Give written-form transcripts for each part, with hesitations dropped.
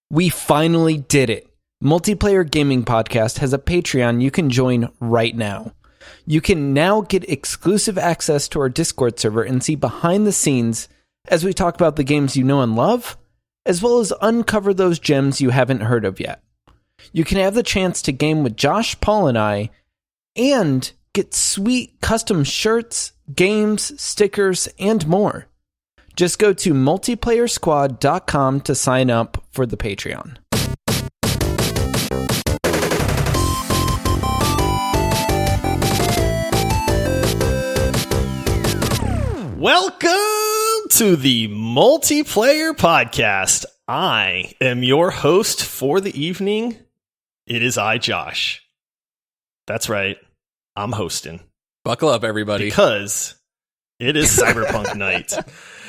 We finally did it. Multiplayer Gaming Podcast has a Patreon you can join right now. You can now get exclusive access to our Discord server and see behind the scenes as we talk about the games you know and love, as well as uncover those gems you haven't heard of yet. You can have the chance to game with Josh, Paul, and I, and get sweet custom shirts, games, stickers, and more. Just go to multiplayersquad.com to sign up for the Patreon. Welcome to the Multiplayer Podcast. I am your host for the evening. It is I, Josh. That's right. I'm hosting. Buckle up, everybody. Because it is Cyberpunk night.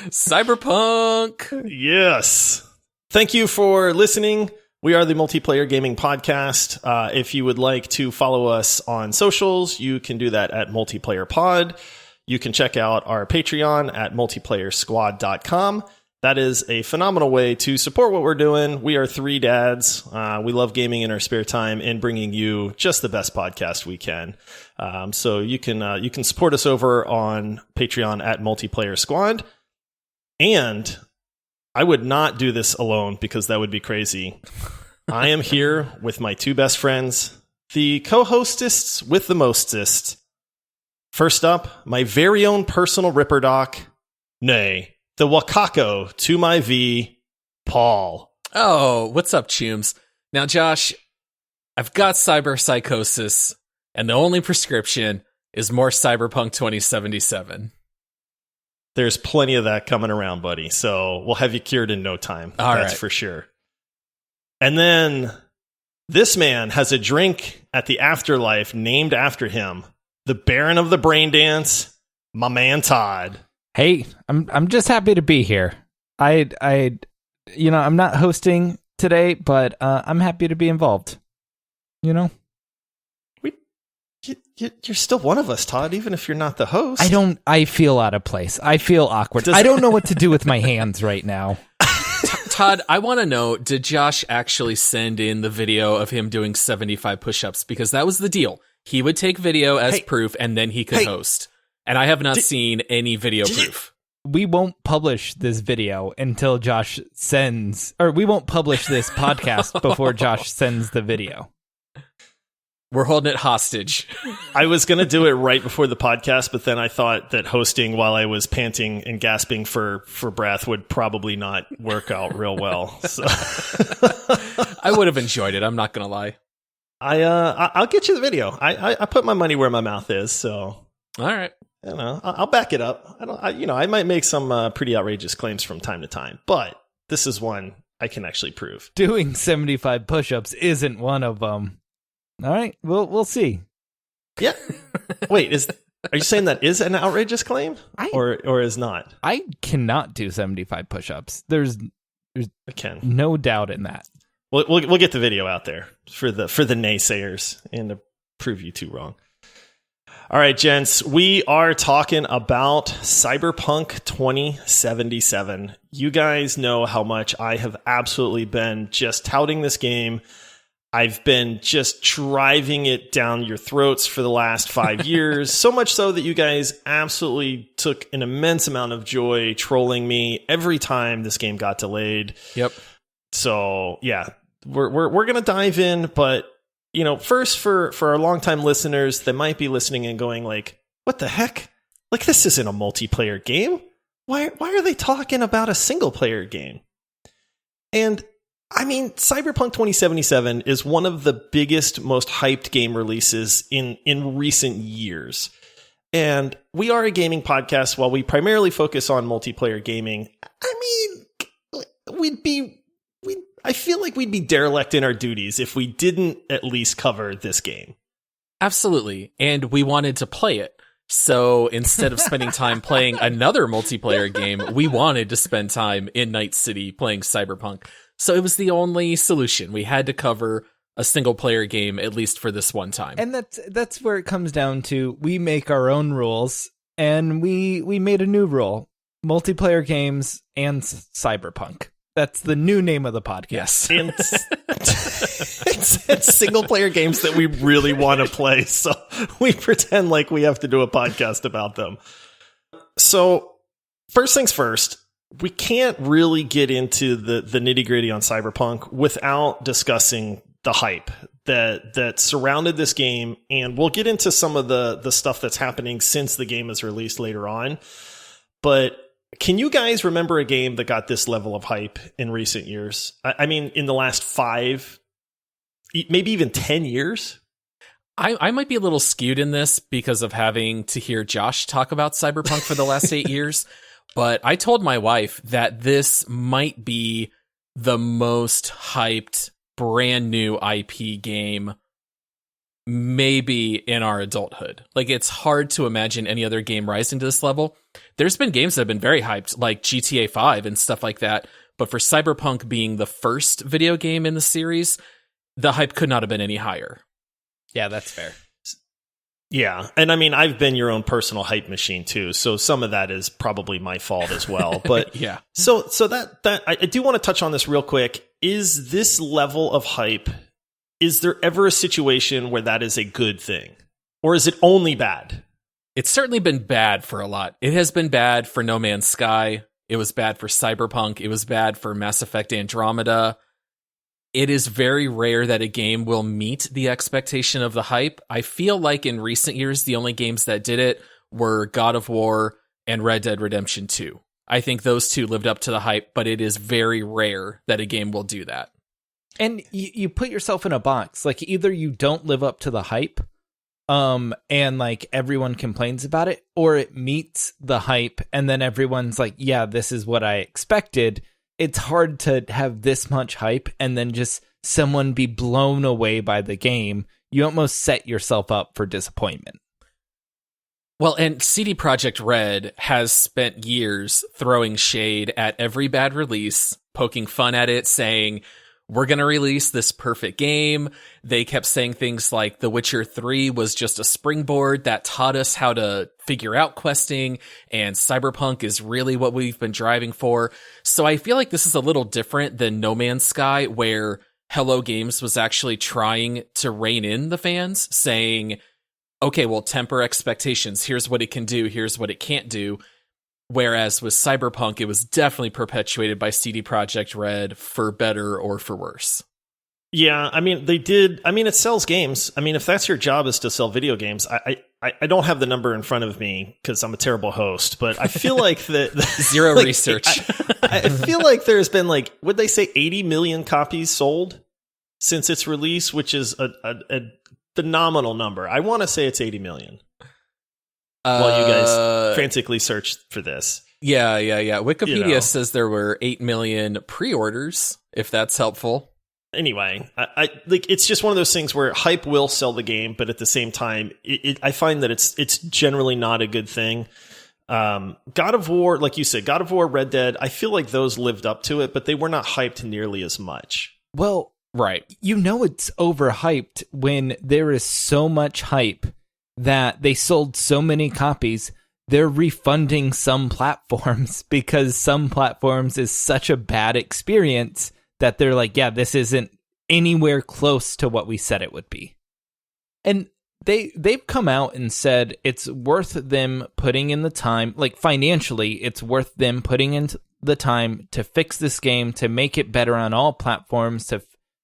Cyberpunk! Yes. Thank you for listening. We are the Multiplayer Gaming Podcast. If you would like to follow us on socials, you can do that at Multiplayer Pod. You can check out our Patreon at multiplayersquad.com. That is a phenomenal way to support what we're doing. We are three dads. We love gaming in our spare time and bringing you just the best podcast we can. So you can support us over on Patreon at Multiplayer Squad. And I would not do this alone because that would be crazy. I am here with my two best friends, the co-hostists with the mostest. First up, my very own personal Ripper Doc, nay, the Wakako to my V, Paul. Oh, what's up, chooms? Now, Josh, I've got cyberpsychosis, and the only prescription is more Cyberpunk 2077. There's plenty of that coming around, buddy, so we'll have you cured in no time. That's for sure. And then this man has a drink at the afterlife named after him. The Baron of the Brain Dance, my man Todd. Hey, I'm just happy to be here. I'm not hosting today, but I'm happy to be involved. You know? You're still one of us, Todd, even if you're not the host. I feel out of place. I feel awkward. I don't know what to do with my hands right now. Todd, I want to know, did Josh actually send in the video of him doing 75 push-ups? Because that was the deal. He would take video as proof, and then he could host. And I have not seen any video proof. We won't publish this video until Josh sends... Or we won't publish this podcast before Josh sends the video. We're holding it hostage. I was going to do it right before the podcast, but then I thought that hosting while I was panting and gasping for breath would probably not work out real well. So. I would have enjoyed it. I'm not going to lie. I'll get you the video. I put my money where my mouth is. So all right, I'll back it up. I might make some pretty outrageous claims from time to time, but this is one I can actually prove. Doing 75 push-ups isn't one of them. All right, we'll see. Yeah. Wait, are you saying that is an outrageous claim, or is not? I cannot do 75 push-ups. There's no doubt in that. We'll get the video out there for the naysayers and to prove you two wrong. All right, gents, we are talking about Cyberpunk 2077. You guys know how much I have absolutely been just touting this game. I've been just driving it down your throats for the last 5 years, so much so that you guys absolutely took an immense amount of joy trolling me every time this game got delayed. Yep. So, yeah, we're going to dive in, but first for our longtime listeners that might be listening and going like, what the heck? Like, this isn't a multiplayer game. Why are they talking about a single player game? And I mean, Cyberpunk 2077 is one of the biggest, most hyped game releases in recent years. And we are a gaming podcast. While we primarily focus on multiplayer gaming, I mean, I feel like we'd be derelict in our duties if we didn't at least cover this game. Absolutely. And we wanted to play it. So instead of spending time playing another multiplayer game, we wanted to spend time in Night City playing Cyberpunk. So it was the only solution. We had to cover a single player game, at least for this one time. And that's where it comes down to. We make our own rules, and we made a new rule. Multiplayer games and Cyberpunk. That's the new name of the podcast. Yes. And it's single player games that we really want to play. So we pretend like we have to do a podcast about them. So first things first, we can't really get into the nitty gritty on Cyberpunk without discussing the hype that surrounded this game. And we'll get into some of the stuff that's happening since the game is released later on. But can you guys remember a game that got this level of hype in recent years? I mean, in the last 5, maybe even 10 years? I might be a little skewed in this because of having to hear Josh talk about Cyberpunk for the last 8 years. But I told my wife that this might be the most hyped brand new IP game maybe in our adulthood. Like, it's hard to imagine any other game rising to this level. There's been games that have been very hyped, like GTA 5 and stuff like that. But for Cyberpunk being the first video game in the series, the hype could not have been any higher. Yeah, that's fair. Yeah. And I mean, I've been your own personal hype machine too. So some of that is probably my fault as well. But yeah. So that I do want to touch on this real quick. Is this level of hype, is there ever a situation where that is a good thing? Or is it only bad? It's certainly been bad for a lot. It has been bad for No Man's Sky. It was bad for Cyberpunk. It was bad for Mass Effect Andromeda. It is very rare that a game will meet the expectation of the hype. I feel like in recent years, the only games that did it were God of War and Red Dead Redemption 2. I think those two lived up to the hype, but it is very rare that a game will do that. And you put yourself in a box. Like, either you don't live up to the hype, and like everyone complains about it, or it meets the hype and then everyone's like, yeah, this is what I expected. It's hard to have this much hype and then just someone be blown away by the game. You almost set yourself up for disappointment. Well, and CD Projekt Red has spent years throwing shade at every bad release, poking fun at it, saying, we're going to release this perfect game. They kept saying things like The Witcher 3 was just a springboard that taught us how to figure out questing, and Cyberpunk is really what we've been driving for. So I feel like this is a little different than No Man's Sky, where Hello Games was actually trying to rein in the fans, saying, okay, well, temper expectations. Here's what it can do. Here's what it can't do. Whereas with Cyberpunk, it was definitely perpetuated by CD Projekt Red for better or for worse. Yeah, I mean, they did. I mean, it sells games. I mean, if that's your job is to sell video games, I don't have the number in front of me because I'm a terrible host, but I feel like that zero like, research. I feel like there's been like, would they say 80 million copies sold since its release, which is a phenomenal number. I want to say it's 80 million. While you guys frantically search for this. Yeah. Wikipedia says there were 8 million pre-orders, if that's helpful. Anyway, I like, it's just one of those things where hype will sell the game, but at the same time, I find that it's generally not a good thing. God of War, like you said, God of War, Red Dead, I feel like those lived up to it, but they were not hyped nearly as much. Well, right. You know it's overhyped when there is so much hype that they sold so many copies, they're refunding some platforms because some platforms is such a bad experience that they're like, yeah, this isn't anywhere close to what we said it would be. And they've come out and said it's worth them putting in the time, like financially, it's worth them putting in the time to fix this game, to make it better on all platforms, to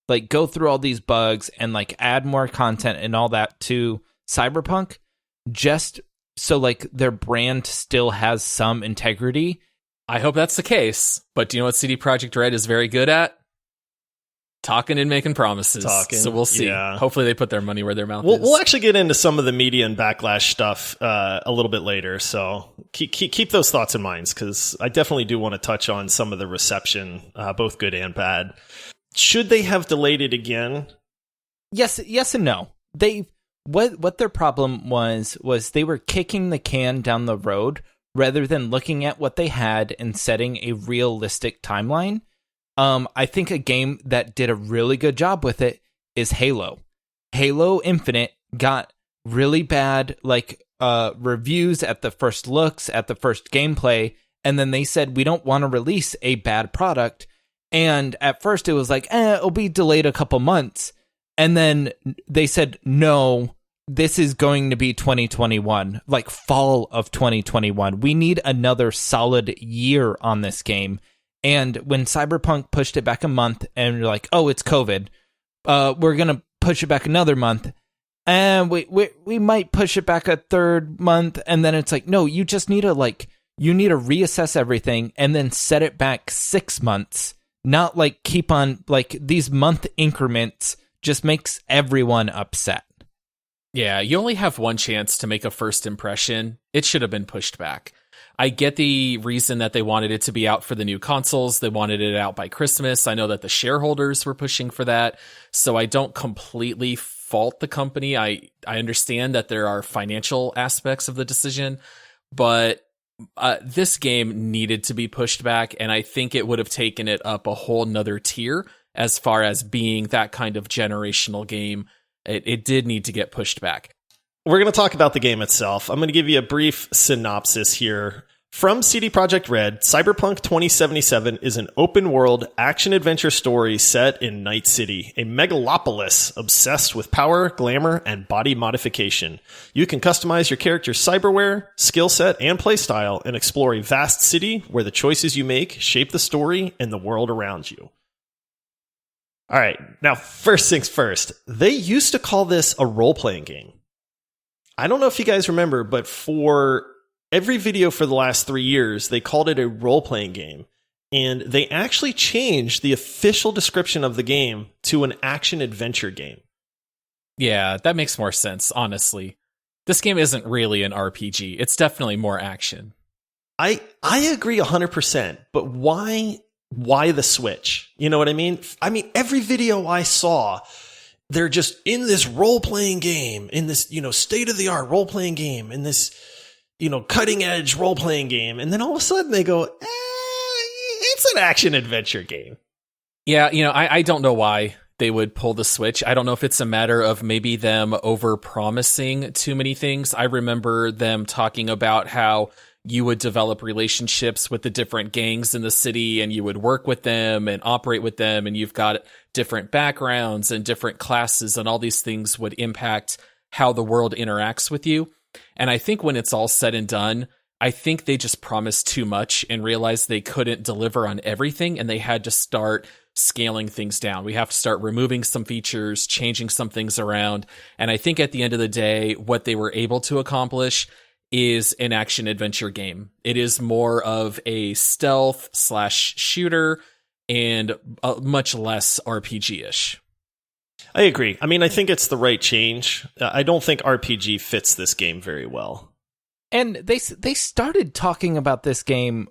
like go through all these bugs and like add more content and all that to Cyberpunk, just so like their brand still has some integrity. I hope that's the case. But do you know what CD Projekt Red is very good at? Talking and making promises. So we'll see. Yeah. Hopefully they put their money where their mouth is. We'll actually get into some of the media and backlash stuff a little bit later. So keep those thoughts in mind, because I definitely do want to touch on some of the reception, both good and bad. Should they have delayed it again? Yes and no. What their problem was they were kicking the can down the road rather than looking at what they had and setting a realistic timeline. I think a game that did a really good job with it is Halo. Halo Infinite got really bad reviews at the first looks, at the first gameplay, and then they said, we don't want to release a bad product. And at first it was like, it'll be delayed a couple months. And then they said, no, this is going to be 2021, like fall of 2021. We need another solid year on this game. And when Cyberpunk pushed it back a month and you're like, oh, it's COVID, we're going to push it back another month. And we might push it back a third month. And then it's like, no, you just need to reassess everything and then set it back 6 months, not like keep on like these month increments just makes everyone upset. Yeah, you only have one chance to make a first impression. It should have been pushed back. I get the reason that they wanted it to be out for the new consoles. They wanted it out by Christmas. I know that the shareholders were pushing for that. So I don't completely fault the company. I understand that there are financial aspects of the decision, but this game needed to be pushed back. And I think it would have taken it up a whole nother tier as far as being that kind of generational game. It did need to get pushed back. We're going to talk about the game itself. I'm going to give you a brief synopsis here. From CD Projekt Red, Cyberpunk 2077 is an open-world action-adventure story set in Night City, a megalopolis obsessed with power, glamour, and body modification. You can customize your character's cyberware, skill set, and playstyle, and explore a vast city where the choices you make shape the story and the world around you. All right, now first things first. They used to call this a role-playing game. I don't know if you guys remember, but for every video for the last 3 years, they called it a role-playing game. And they actually changed the official description of the game to an action-adventure game. Yeah, that makes more sense, honestly. This game isn't really an RPG. It's definitely more action. I agree 100%, but why the switch? You know what I mean? I mean, every video I saw, they're just in this role-playing game, in this, state-of-the-art role-playing game, in this, cutting-edge role-playing game. And then all of a sudden they go, it's an action-adventure game. Yeah, I don't know why they would pull the switch. I don't know if it's a matter of maybe them over-promising too many things. I remember them talking about how you would develop relationships with the different gangs in the city and you would work with them and operate with them, and you've got different backgrounds and different classes, and all these things would impact how the world interacts with you. And I think when it's all said and done, I think they just promised too much and realized they couldn't deliver on everything, and they had to start scaling things down. We have to start removing some features, changing some things around. And I think at the end of the day, what they were able to accomplish is an action adventure game. It is more of a stealth / shooter and much less RPG-ish. I agree. I mean, I think it's the right change. I don't think RPG fits this game very well. And they started talking about this game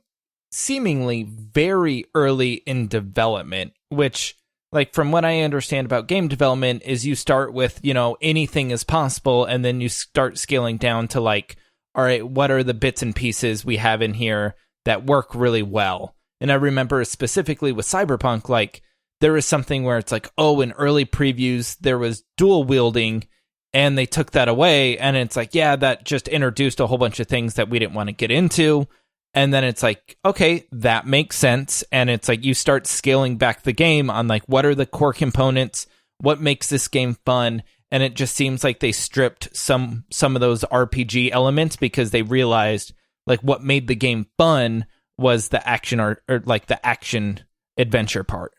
seemingly very early in development, which, like, from what I understand about game development, is you start with, anything is possible, and then you start scaling down to, like, all right, what are the bits and pieces we have in here that work really well? And I remember specifically with Cyberpunk, like, there was something where it's like, oh, in early previews, there was dual wielding, and they took that away. And it's like, yeah, that just introduced a whole bunch of things that we didn't want to get into. And then it's like, okay, that makes sense. And it's like, you start scaling back the game on, like, what are the core components? What makes this game fun? And it just seems like they stripped some of those RPG elements because they realized, like, what made the game fun was the action or like the action adventure part.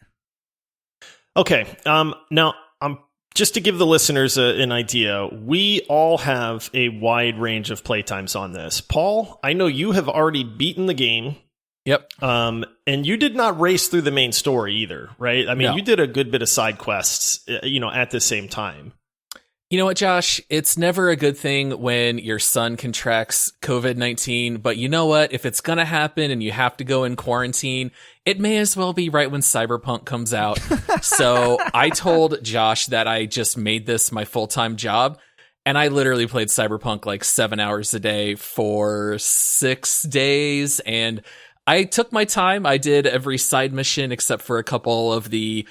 Okay. Now, just to give the listeners an idea, we all have a wide range of playtimes on this. Paul, I know you have already beaten the game. Yep. And you did not race through the main story either, right? I mean, No. You did a good bit of side quests, at the same time. You know what, Josh? It's never a good thing when your son contracts COVID-19, but you know what? If it's going to happen and you have to go in quarantine, it may as well be right when Cyberpunk comes out. So I told Josh that I just made this my full-time job, and I literally played Cyberpunk like 7 hours a day for 6 days, and I took my time. I did every side mission except for a couple of the,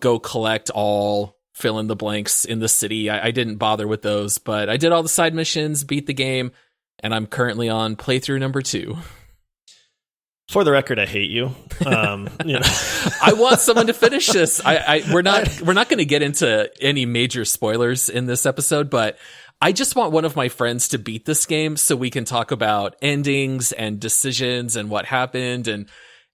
go collect all fill in the blanks in the city. I didn't bother with those, but I did all the side missions, beat the game, and I'm currently on playthrough number 2. For the record, I hate you. I want someone to finish this. We're not going to get into any major spoilers in this episode, but I just want one of my friends to beat this game so we can talk about endings and decisions and what happened. And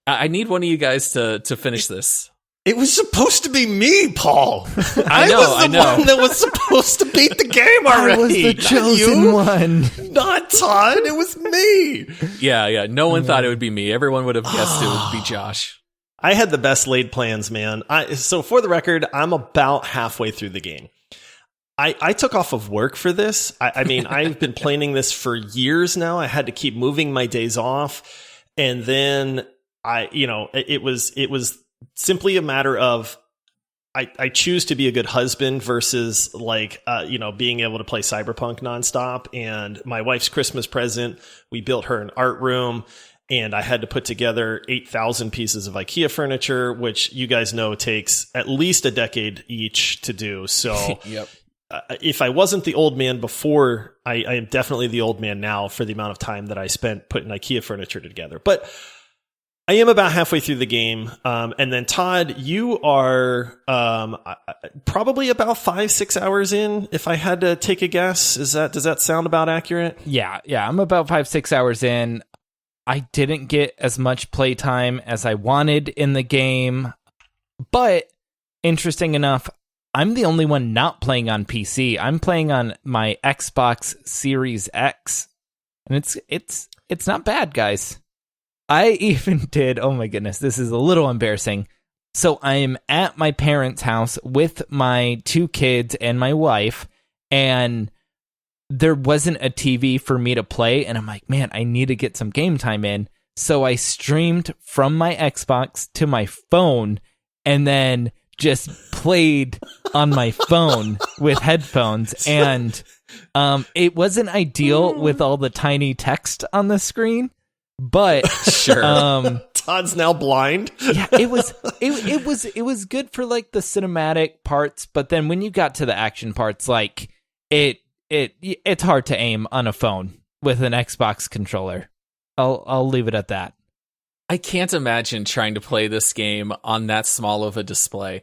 I need one of you guys to finish this. It was supposed to be me, Paul. I was the one that was supposed to beat the game already. I was the chosen one. Not Todd. It was me. Yeah. No one thought it would be me. Everyone would have guessed it would be Josh. I had the best laid plans, man. So for the record, I'm about halfway through the game. I took off of work for this. I mean, I've been playing this for years now. I had to keep moving my days off. And then it was simply a matter of I choose to be a good husband versus being able to play Cyberpunk nonstop. And my wife's Christmas present, we built her an art room, and I had to put together 8,000 pieces of IKEA furniture, which you guys know takes at least a decade each to do. So yep. If I wasn't the old man before, I am definitely the old man now for the amount of time that I spent putting IKEA furniture together. But I am about halfway through the game. And then Todd, you are probably about 5-6 hours in, if I had to take a guess. Does that sound about accurate? Yeah. I'm about 5-6 hours in. I didn't get as much playtime as I wanted in the game, but interesting enough, I'm the only one not playing on PC. I'm playing on my Xbox Series X, and it's not bad, guys. I even did, oh my goodness, this is a little embarrassing. So I am at my parents' house with my 2 kids and my wife, and there wasn't a TV for me to play, and I'm like, man, I need to get some game time in. So I streamed from my Xbox to my phone, and then just played on my phone with headphones, and it wasn't ideal with all the tiny text on the screen, but sure. Todd's now blind. Yeah, it was good for like the cinematic parts, but then when you got to the action parts, like it's hard to aim on a phone with an Xbox controller. I'll leave it at that. I can't imagine trying to play this game on that small of a display,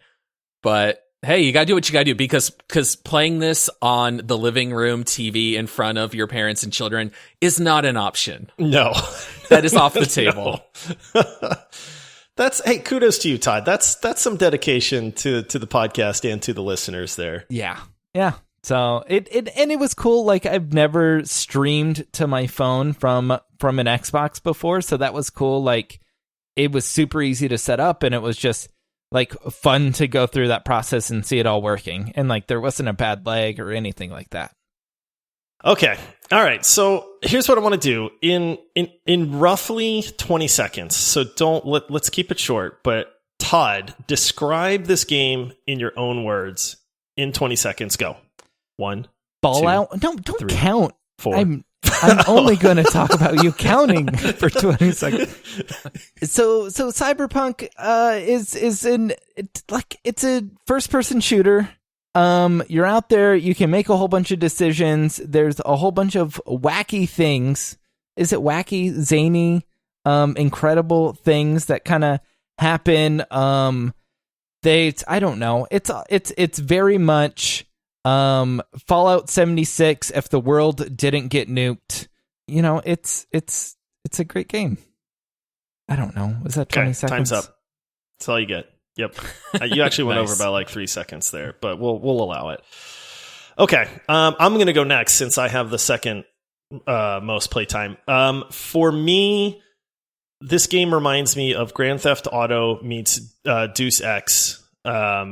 but hey, you gotta do what you gotta do, because playing this on the living room TV in front of your parents and children is not an option. No. That is off the table. Hey, kudos to you, Todd. That's some dedication to the podcast and to the listeners there. Yeah. So it was cool. Like, I've never streamed to my phone from an Xbox before, so that was cool. Like, it was super easy to set up, and it was just like fun to go through that process and see it all working. And like, there wasn't a bad lag or anything like that. Okay. All right. So here's what I want to do in roughly 20 seconds. So let's keep it short, but Todd, describe this game in your own words in 20 seconds. Go. 1, Ball 2, out. No, don't 3, count. 4. I'm only going to talk about you counting for 20 seconds. So Cyberpunk it's a first person shooter. You're out there, you can make a whole bunch of decisions. There's a whole bunch of wacky things. Is it wacky, zany, incredible things that kind of happen? I don't know. It's very much Fallout 76 if the world didn't get nuked. You know, it's a great game. I don't know. Was that 20 seconds? Time's up. That's all you get. Yep. You actually went Nice. over by like 3 seconds there, but we'll allow it. Okay. I'm going to go next since I have the second most playtime. For me, this game reminds me of Grand Theft Auto meets Deus Ex.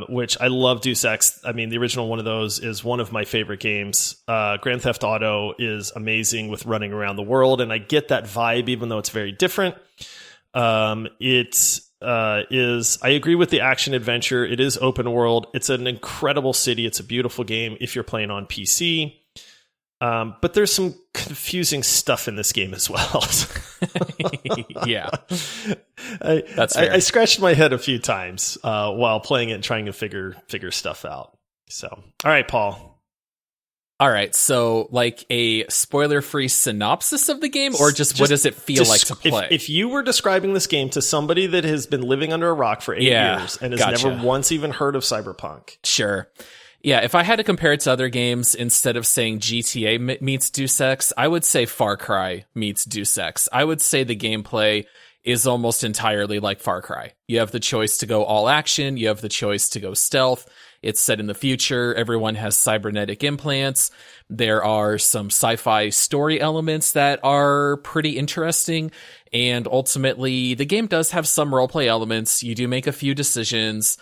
Which I love Deus Ex. I mean, the original one of those is one of my favorite games. Grand Theft Auto is amazing with running around the world, and I get that vibe, even though it's very different. I agree with the action adventure. It is open world. It's an incredible city. It's a beautiful game if you're playing on PC. But there's some confusing stuff in this game as well. Yeah. That's fair. I scratched my head a few times while playing it and trying to figure stuff out. So, all right, Paul. All right, so like a spoiler-free synopsis of the game, or just what does it feel like to play? If you were describing this game to somebody that has been living under a rock for 8 years and has never once even heard of Cyberpunk. Sure. Yeah, if I had to compare it to other games, instead of saying GTA meets Deus Ex, I would say Far Cry meets Deus Ex. I would say the gameplay is almost entirely like Far Cry. You have the choice to go all action, you have the choice to go stealth. It's set in the future. Everyone has cybernetic implants. There are some sci-fi story elements that are pretty interesting. And ultimately, the game does have some roleplay elements. You do make a few decisions,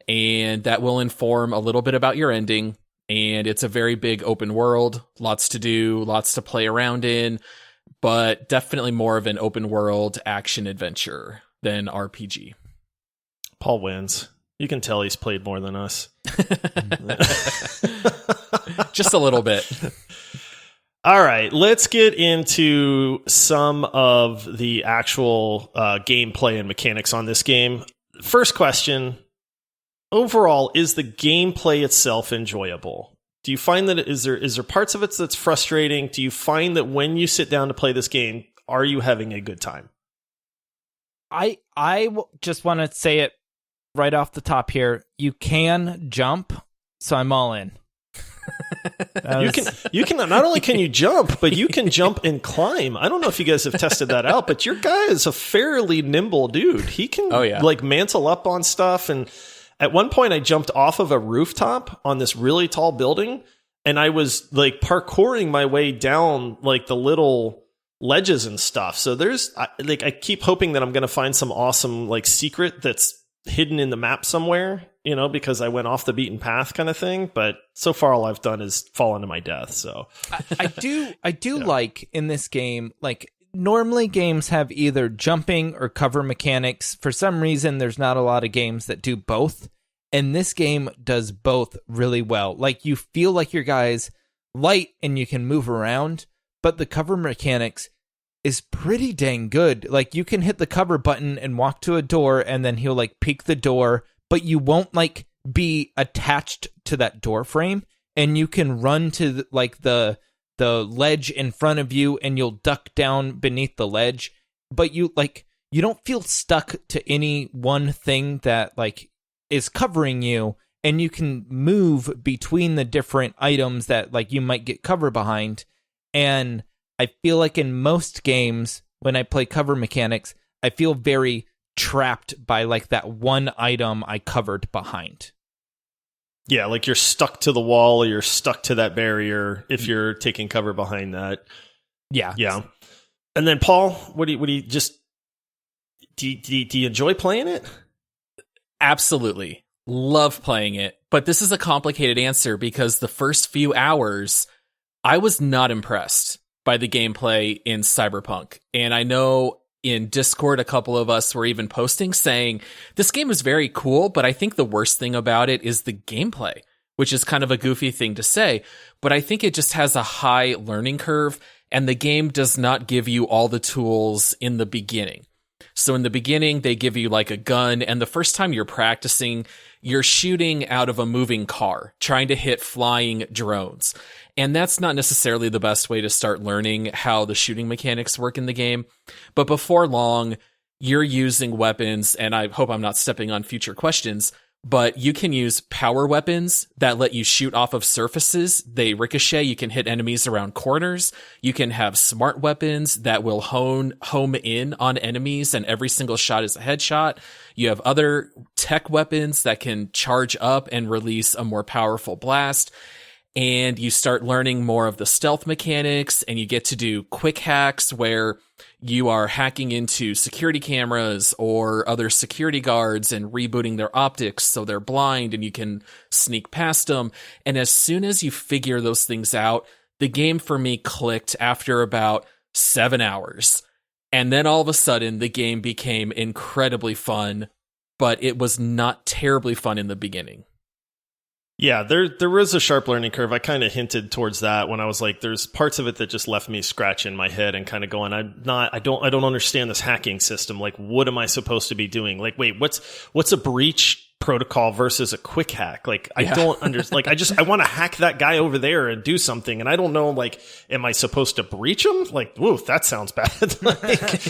and that will inform a little bit about your ending. And it's a very big open world. Lots to do, lots to play around in, but definitely more of an open world action adventure than RPG. Paul wins. You can tell he's played more than us. Just a little bit. All right, let's get into some of the actual gameplay and mechanics on this game. First question, overall, is the gameplay itself enjoyable? Do you find that is there parts of it that's frustrating? Do you find that when you sit down to play this game, are you having a good time? I just want to say it right off the top here. You can jump, so I'm all in. You can not only can you jump, but you can jump and climb. I don't know if you guys have tested that out, but your guy is a fairly nimble dude. He can like mantle up on stuff. And at one point I jumped off of a rooftop on this really tall building, and I was like parkouring my way down like the little ledges and stuff. So I keep hoping that I'm going to find some awesome like secret that's hidden in the map somewhere, you know, because I went off the beaten path kind of thing. But so far, all I've done is fall into my death. So I do like in this game, like normally games have either jumping or cover mechanics. For some reason, there's not a lot of games that do both. And this game does both really well. Like you feel like your guy's light and you can move around, but the cover mechanics is pretty dang good. Like you can hit the cover button and walk to a door, and then he'll like peek the door, but you won't like be attached to that door frame, and you can run to the ledge in front of you, and you'll duck down beneath the ledge, but you don't feel stuck to any one thing that like is covering you, and you can move between the different items that like you might get cover behind. And I feel like in most games, when I play cover mechanics, I feel very trapped by like that one item I covered behind. Yeah, like you're stuck to the wall, or you're stuck to that barrier if you're taking cover behind that. Yeah. Yeah. And then Paul, do you enjoy playing it? Absolutely. Love playing it. But this is a complicated answer because the first few hours, I was not impressed by the gameplay in Cyberpunk. And I know in Discord, a couple of us were even posting saying, this game is very cool, but I think the worst thing about it is the gameplay, which is kind of a goofy thing to say. But I think it just has a high learning curve, and the game does not give you all the tools in the beginning. So in the beginning, they give you like a gun, and the first time you're practicing, you're shooting out of a moving car, trying to hit flying drones. And that's not necessarily the best way to start learning how the shooting mechanics work in the game. But before long, you're using weapons, and I hope I'm not stepping on future questions, but you can use power weapons that let you shoot off of surfaces. They ricochet. You can hit enemies around corners. You can have smart weapons that will home in on enemies, and every single shot is a headshot. You have other tech weapons that can charge up and release a more powerful blast. And you start learning more of the stealth mechanics, and you get to do quick hacks where you are hacking into security cameras or other security guards and rebooting their optics so they're blind and you can sneak past them. And as soon as you figure those things out, the game for me clicked after about 7 hours. And then all of a sudden, the game became incredibly fun, but it was not terribly fun in the beginning. Yeah, there was a sharp learning curve. I kind of hinted towards that when I was like, there's parts of it that just left me scratching my head and kind of going, I don't understand this hacking system. Like, what am I supposed to be doing? Like, wait, what's a breach protocol versus a quick hack. Like, I don't understand. Like, I want to hack that guy over there and do something. And I don't know, like, am I supposed to breach him? Like, whoa, that sounds bad. Like,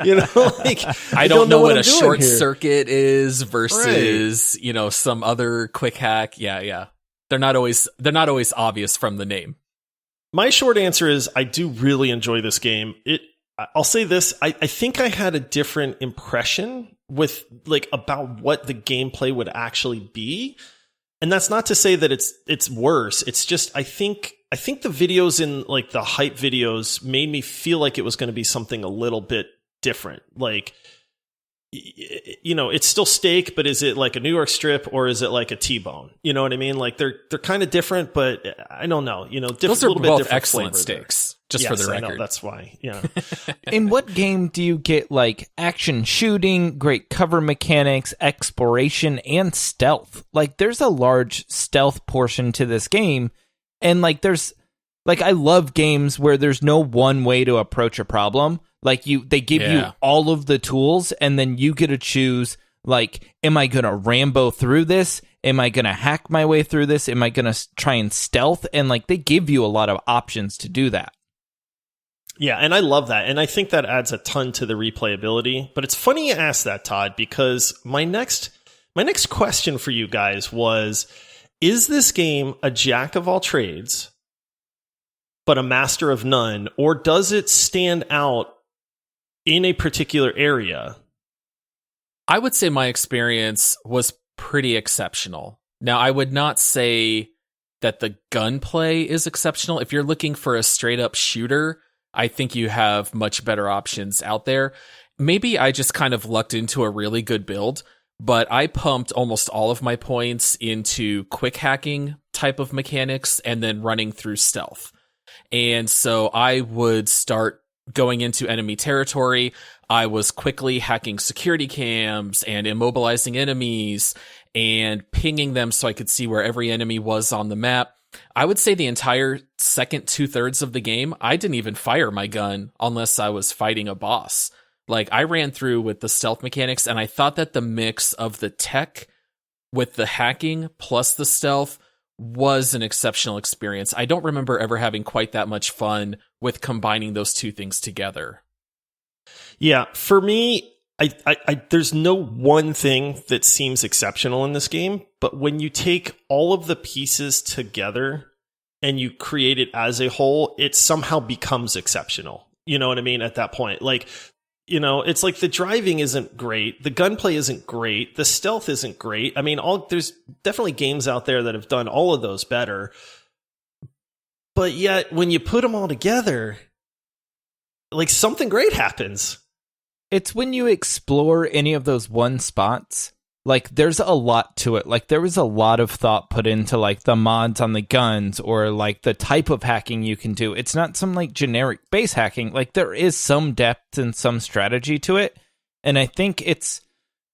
you know, like, I don't know what a short here. circuit is versus, you know, some other quick hack. Yeah. They're not always obvious from the name. My short answer is I do really enjoy this game. I'll say this. I think I had a different impression with like about what the gameplay would actually be. And that's not to say that it's worse. It's just I think the videos in like the hype videos made me feel like it was going to be something a little bit different. Like, you know, it's still steak, but is it like a New York strip or is it like a T-bone? You know what I mean? Like they're kind of different, but I don't know. You know, those are a little bit both different excellent steaks. Just for the record. I know, that's why. Yeah. In what game do you get like action shooting, great cover mechanics, exploration, and stealth? Like there's a large stealth portion to this game, and like I love games where there's no one way to approach a problem. Like they give you all of the tools, and then you get to choose. Like, am I gonna Rambo through this? Am I gonna hack my way through this? Am I gonna try and stealth? And like they give you a lot of options to do that. Yeah, and I love that. And I think that adds a ton to the replayability. But it's funny you ask that, Todd, because my next question for you guys was, is this game a jack of all trades, but a master of none? Or does it stand out in a particular area? I would say my experience was pretty exceptional. Now, I would not say that the gunplay is exceptional. If you're looking for a straight up shooter, I think you have much better options out there. Maybe I just kind of lucked into a really good build, but I pumped almost all of my points into quick hacking type of mechanics and then running through stealth. And so I would start going into enemy territory. I was quickly hacking security cams and immobilizing enemies and pinging them so I could see where every enemy was on the map. I would say the entire second 2/3 of the game, I didn't even fire my gun unless I was fighting a boss. Like, I ran through with the stealth mechanics, and I thought that the mix of the tech with the hacking plus the stealth was an exceptional experience. I don't remember ever having quite that much fun with combining those two things together. Yeah, for me, I there's no one thing that seems exceptional in this game, but when you take all of the pieces together and you create it as a whole, it somehow becomes exceptional. You know what I mean? At that point, like, you know, it's like the driving isn't great, the gunplay isn't great, the stealth isn't great. I mean, there's definitely games out there that have done all of those better, but yet when you put them all together, like something great happens. It's when you explore any of those one spots, like there's a lot to it. Like there was a lot of thought put into like the mods on the guns or like the type of hacking you can do. It's not some like generic base hacking. Like there is some depth and some strategy to it. And I think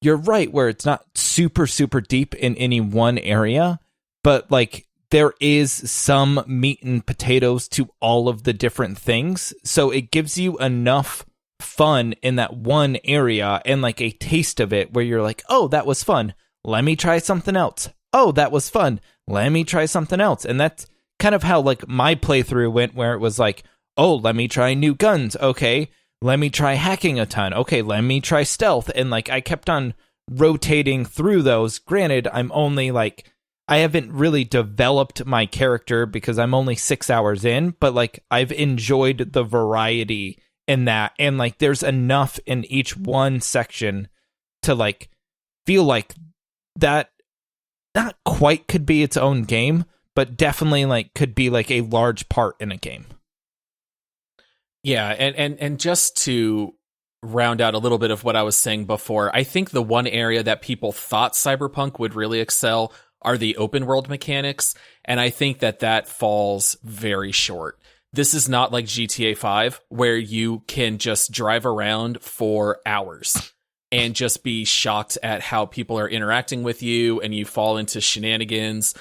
you're right where it's not super, super deep in any one area, but like there is some meat and potatoes to all of the different things. So it gives you enough fun in that one area and like a taste of it where you're like, oh, that was fun, let me try something else. Oh, that was fun, let me try something else. And that's kind of how like my playthrough went, where it was like, oh, let me try new guns, okay, let me try hacking a ton, okay, let me try stealth. And like I kept on rotating through those. Granted, I haven't really developed my character because I'm only 6 hours in, but like I've enjoyed the variety in that, and like there's enough in each one section to like feel like that not quite could be its own game, but definitely like could be like a large part in a game. Yeah, and just to round out a little bit of what I was saying before, I think the one area that people thought Cyberpunk would really excel are the open world mechanics, and I think that falls very short. This is not like GTA 5 where you can just drive around for hours and just be shocked at how people are interacting with you and you fall into shenanigans.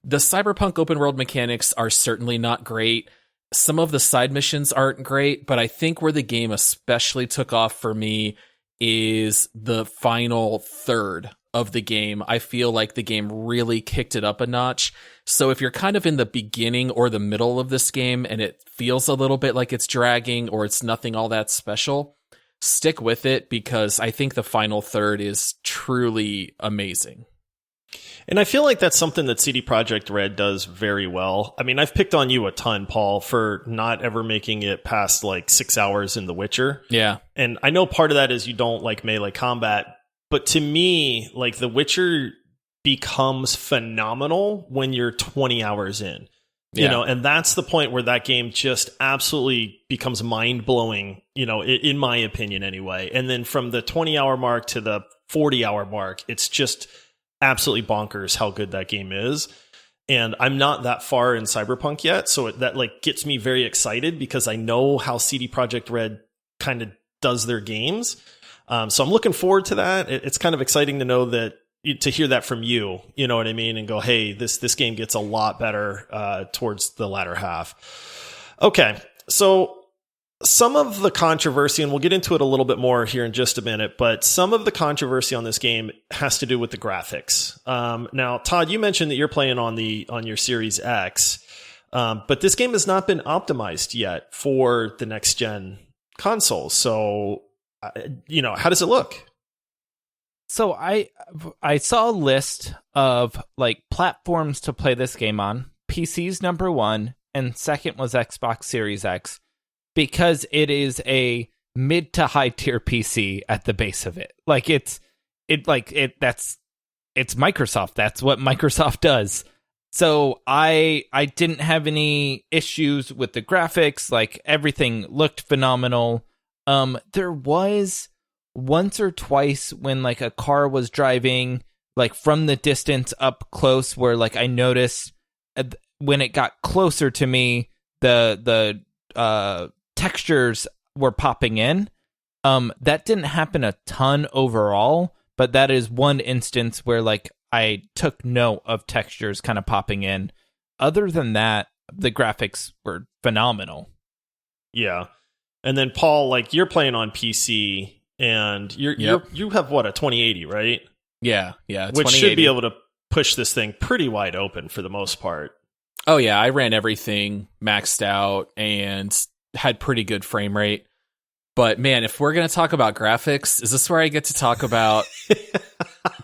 The Cyberpunk open world mechanics are certainly not great. Some of the side missions aren't great, but I think where the game especially took off for me is the final third of the game, I feel like the game really kicked it up a notch. So if you're kind of in the beginning or the middle of this game and it feels a little bit like it's dragging or it's nothing all that special, stick with it, because I think the final third is truly amazing. And I feel like that's something that CD Projekt Red does very well. I mean, I've picked on you a ton, Paul, for not ever making it past like 6 hours in The Witcher. Yeah. And I know part of that is you don't like melee combat, but to me, like The Witcher becomes phenomenal when you're 20 hours in. You know, and that's the point where that game just absolutely becomes mind-blowing, you know, in my opinion anyway. And then from the 20-hour mark to the 40-hour mark, it's just absolutely bonkers how good that game is. And I'm not that far in Cyberpunk yet, so that like gets me very excited because I know how CD Projekt Red kind of does their games. So I'm looking forward to that. It's kind of exciting to know that, to hear that from you, you know what I mean? And go, hey, this game gets a lot better towards the latter half. Okay, so some of the controversy, and we'll get into it a little bit more here in just a minute, but some of the controversy on this game has to do with the graphics. Now, Todd, you mentioned that you're playing on your Series X, but this game has not been optimized yet for the next gen consoles. So, you know, how does it look? So I saw a list of like platforms to play this game on. PC's number one, and second was Xbox Series X, because it is a mid to high tier PC at the base of it. Like it's Microsoft. That's what Microsoft does. So I didn't have any issues with the graphics. Like everything looked phenomenal. There was once or twice when like a car was driving like from the distance up close where like I noticed when it got closer to me, the textures were popping in. That didn't happen a ton overall, but that is one instance where like I took note of textures kind of popping in. Other than that, the graphics were phenomenal. Yeah. And then Paul, like you're playing on PC and you have what, a 2080, right? Yeah. Which should be able to push this thing pretty wide open for the most part. Oh yeah, I ran everything maxed out and had pretty good frame rate. But man, if we're going to talk about graphics, is this where I get to talk about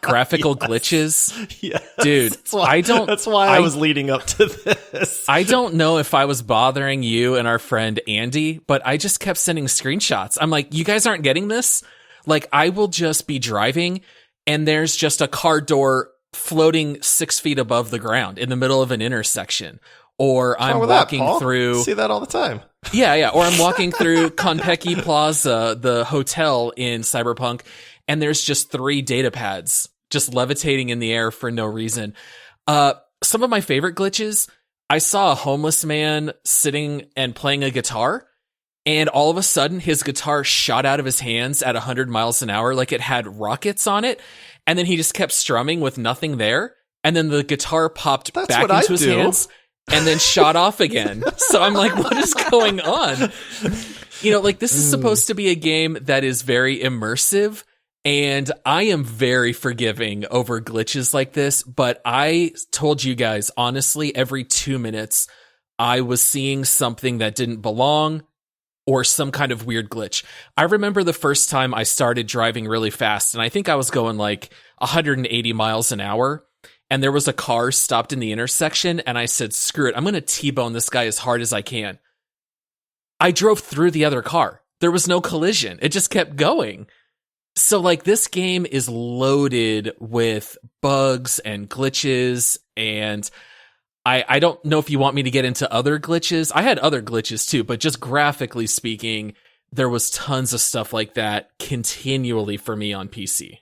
graphical glitches? Yes. Dude, that's why I was leading up to this. I don't know if I was bothering you and our friend Andy, but I just kept sending screenshots. I'm like, you guys aren't getting this? Like, I will just be driving and there's just a car door floating 6 feet above the ground in the middle of an intersection. Or I'm walking through. See that all the time. Yeah. Or I'm walking through Konpeki Plaza, the hotel in Cyberpunk, and there's just 3 data pads just levitating in the air for no reason. Some of my favorite glitches, I saw a homeless man sitting and playing a guitar, and all of a sudden his guitar shot out of his hands at 100 miles an hour like it had rockets on it, and then he just kept strumming with nothing there, and then the guitar popped back into his hands. And then shot off again. So I'm like, what is going on? You know, like this is supposed to be a game that is very immersive, and I am very forgiving over glitches like this. But I told you guys, honestly, every 2 minutes, I was seeing something that didn't belong or some kind of weird glitch. I remember the first time I started driving really fast, and I think I was going like 180 miles an hour. And there was a car stopped in the intersection, and I said, screw it, I'm going to T-bone this guy as hard as I can. I drove through the other car. There was no collision. It just kept going. So, like, this game is loaded with bugs and glitches, and I don't know if you want me to get into other glitches. I had other glitches, too, but just graphically speaking, there was tons of stuff like that continually for me on PC.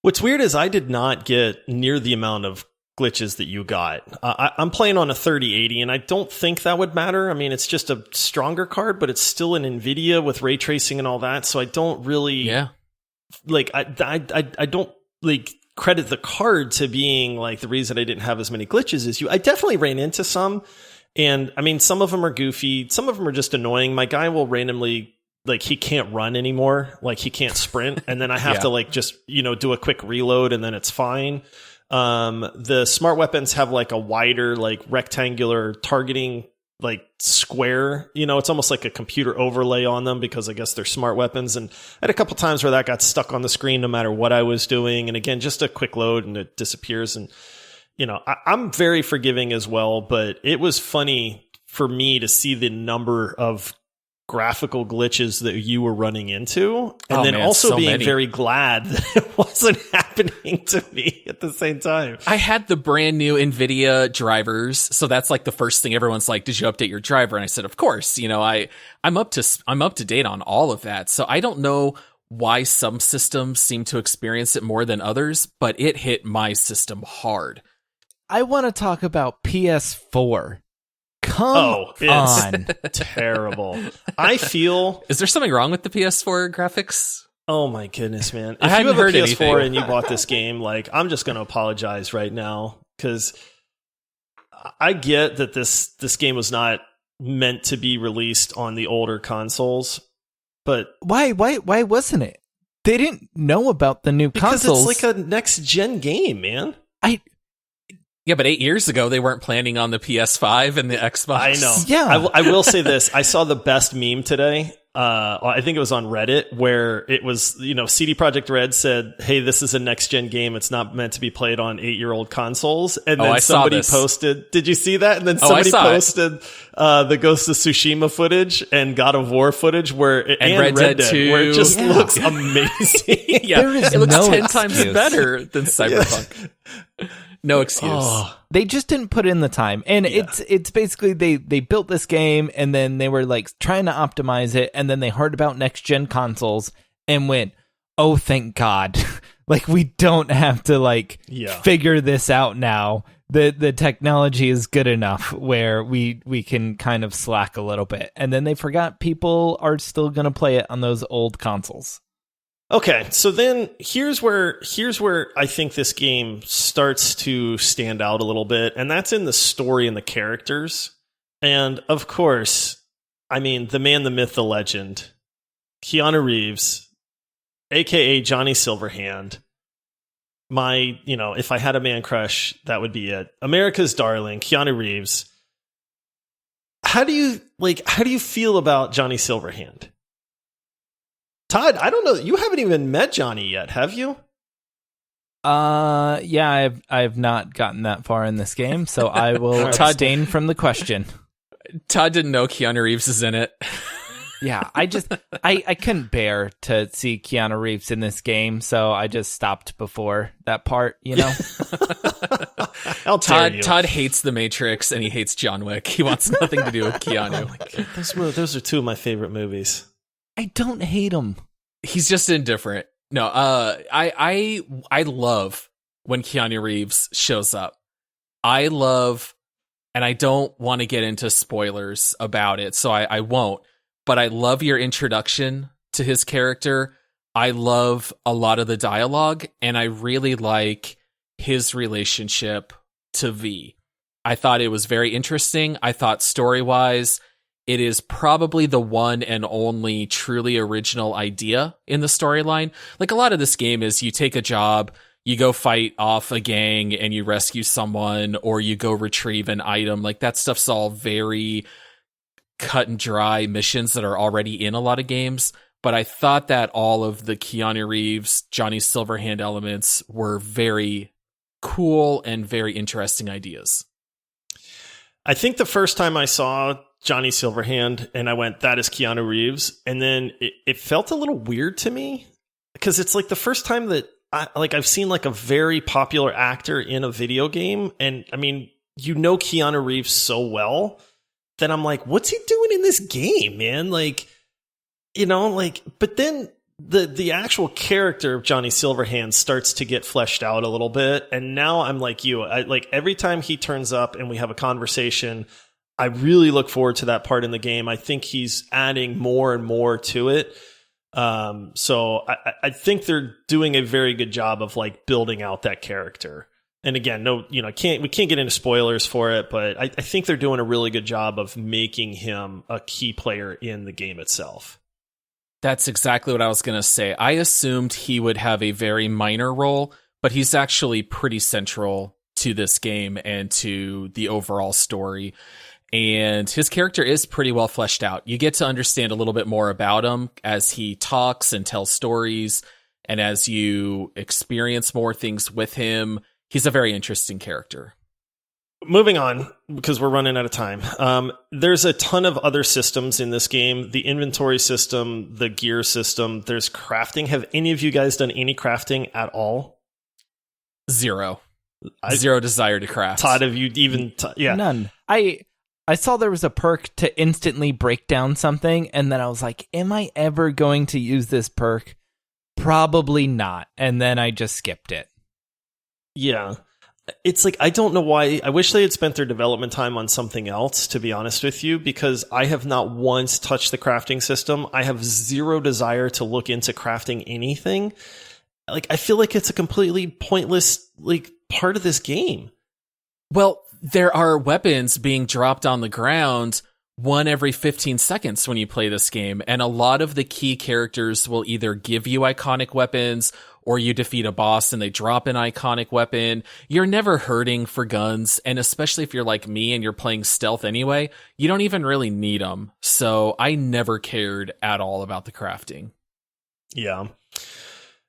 What's weird is I did not get near the amount of glitches that you got. I'm playing on a 3080, and I don't think that would matter. I mean, it's just a stronger card, but it's still an NVIDIA with ray tracing and all that, so I don't really... Like, I don't, like, credit the card to being, like, the reason I didn't have as many glitches as you. I definitely ran into some, and, I mean, some of them are goofy. Some of them are just annoying. My guy will randomly like he can't run anymore, like he can't sprint, and then I have to like just do a quick reload and then it's fine. The smart weapons have like a wider, like rectangular targeting, like square, it's almost like a computer overlay on them because I guess they're smart weapons. And I had a couple times where that got stuck on the screen no matter what I was doing. And again, just a quick load and it disappears. And, I'm very forgiving as well, but it was funny for me to see the number of graphical glitches that you were running into, and also being many. Very glad that it wasn't happening to me at the same time. I had the brand new NVIDIA drivers, so that's like the first thing everyone's like, "Did you update your driver?" And I said, "Of course." I'm up to date on all of that, so I don't know why some systems seem to experience it more than others, but it hit my system hard. I want to talk about PS4. Come on. Terrible. I feel... Is there something wrong with the PS4 graphics? Oh my goodness, man. If you have a PS4 anything. And you bought this game, like, I'm just going to apologize right now, because I get that this game was not meant to be released on the older consoles, but... Why wasn't it? They didn't know about the new consoles. Because it's like a next-gen game, man. Yeah, but 8 years ago, they weren't planning on the PS5 and the Xbox. I know. Yeah. I will say this. I saw the best meme today. I think it was on Reddit, where it was, CD Projekt Red said, "Hey, this is a next-gen game. It's not meant to be played on 8-year-old consoles." And then somebody posted, did you see that? And then somebody posted the Ghost of Tsushima footage and God of War footage and Red Dead 2, where it just looks amazing. It looks 10 times better than Cyberpunk. No excuse. They just didn't put in the time. And it's basically they built this game and then they were like trying to optimize it, and then they heard about next gen consoles and went, "Oh, thank God." Like, we don't have to figure this out now. The technology is good enough where we can kind of slack a little bit. And then they forgot people are still going to play it on those old consoles. Okay, so then here's where I think this game starts to stand out a little bit, and that's in the story and the characters. And of course, I mean, the man, the myth, the legend, Keanu Reeves, aka Johnny Silverhand. My, if I had a man crush, that would be it. America's darling, Keanu Reeves. How do you feel about Johnny Silverhand? Todd, I don't know. You haven't even met Johnny yet, have you? Yeah, I've not gotten that far in this game, so I will abstain from the question. Todd didn't know Keanu Reeves is in it. Yeah, I couldn't bear to see Keanu Reeves in this game, so I just stopped before that part, Todd hates The Matrix and he hates John Wick. He wants nothing to do with Keanu. Oh my God. Those are two of my favorite movies. I don't hate him. He's just indifferent. No, I love when Keanu Reeves shows up. I love, and I don't want to get into spoilers about it, so I won't, but I love your introduction to his character. I love a lot of the dialogue, and I really like his relationship to V. I thought it was very interesting. I thought story-wise, it is probably the one and only truly original idea in the storyline. Like, a lot of this game is you take a job, you go fight off a gang and you rescue someone, or you go retrieve an item. Like, that stuff's all very cut and dry missions that are already in a lot of games. But I thought that all of the Keanu Reeves, Johnny Silverhand elements were very cool and very interesting ideas. I think the first time I saw Johnny Silverhand and I went, that is Keanu Reeves. And then it felt a little weird to me, because it's like the first time that I've seen like a very popular actor in a video game. And I mean, Keanu Reeves so well that I'm like, what's he doing in this game, man? Like, but then the actual character of Johnny Silverhand starts to get fleshed out a little bit. And now I'm like you, every time he turns up and we have a conversation, I really look forward to that part in the game. I think he's adding more and more to it. So I think they're doing a very good job of like building out that character. And again, we can't get into spoilers for it, but I think they're doing a really good job of making him a key player in the game itself. That's exactly what I was going to say. I assumed he would have a very minor role, but he's actually pretty central to this game and to the overall story. And his character is pretty well fleshed out. You get to understand a little bit more about him as he talks and tells stories, and as you experience more things with him. He's a very interesting character. Moving on, because we're running out of time. There's a ton of other systems in this game. The inventory system, the gear system, there's crafting. Have any of you guys done any crafting at all? Zero desire to craft. Todd, have you even... yeah. None. I saw there was a perk to instantly break down something, and then I was like, am I ever going to use this perk? Probably not. And then I just skipped it. Yeah. It's like, I don't know why. I wish they had spent their development time on something else, to be honest with you, because I have not once touched the crafting system. I have zero desire to look into crafting anything. Like, I feel like it's a completely pointless, like, part of this game. Well, there are weapons being dropped on the ground one every 15 seconds when you play this game, and a lot of the key characters will either give you iconic weapons, or you defeat a boss and they drop an iconic weapon. You're never hurting for guns, and especially if you're like me and you're playing stealth anyway, you don't even really need them. So I never cared at all about the crafting. Yeah.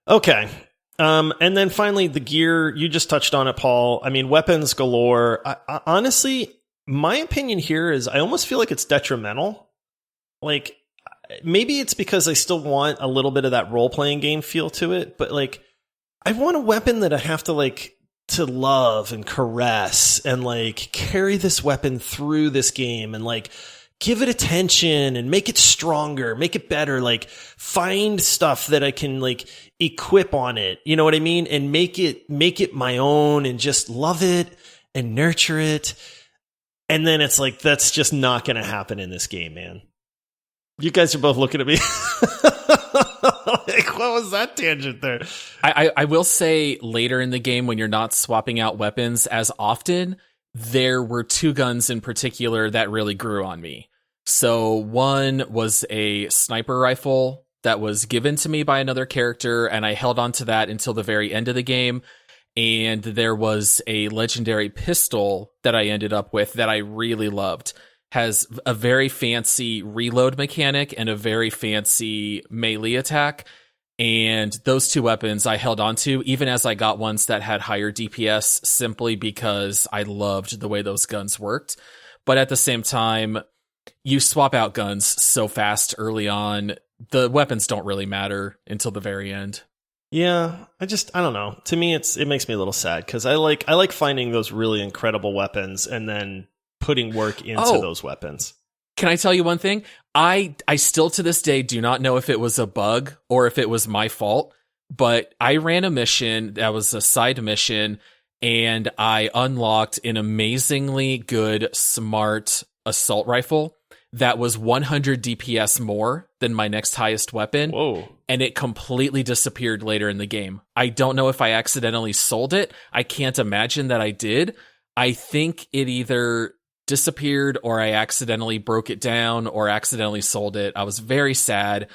Okay. And then finally, the gear, you just touched on it, Paul. I mean, weapons galore. I, honestly, my opinion here is I almost feel like it's detrimental. Like, maybe it's because I still want a little bit of that role-playing game feel to it, but like, I want a weapon that I have to like to love and caress and like carry this weapon through this game and like give it attention and make it stronger, make it better, like find stuff that I can like equip on it. You know what I mean? And make it my own and just love it and nurture it. And then it's like, that's just not going to happen in this game, man. You guys are both looking at me. Like, what was that tangent there? I will say later in the game, when you're not swapping out weapons as often, there were two guns in particular that really grew on me. So one was a sniper rifle that was given to me by another character, and I held on to that until the very end of the game. And there was a legendary pistol that I ended up with that I really loved. Has a very fancy reload mechanic and a very fancy melee attack. And those two weapons I held on to, even as I got ones that had higher DPS, simply because I loved the way those guns worked. But at the same time, you swap out guns so fast early on, the weapons don't really matter until the very end. Yeah, I don't know. To me, it makes me a little sad because I like finding those really incredible weapons and then putting work into those weapons. Can I tell you one thing? I still to this day do not know if it was a bug or if it was my fault, but I ran a mission that was a side mission and I unlocked an amazingly good, smart assault rifle that was 100 DPS more than my next highest weapon. Whoa. And it completely disappeared later in the game. I don't know if I accidentally sold it. I can't imagine that I did. I think it either disappeared or I accidentally broke it down or accidentally sold it. I was very sad,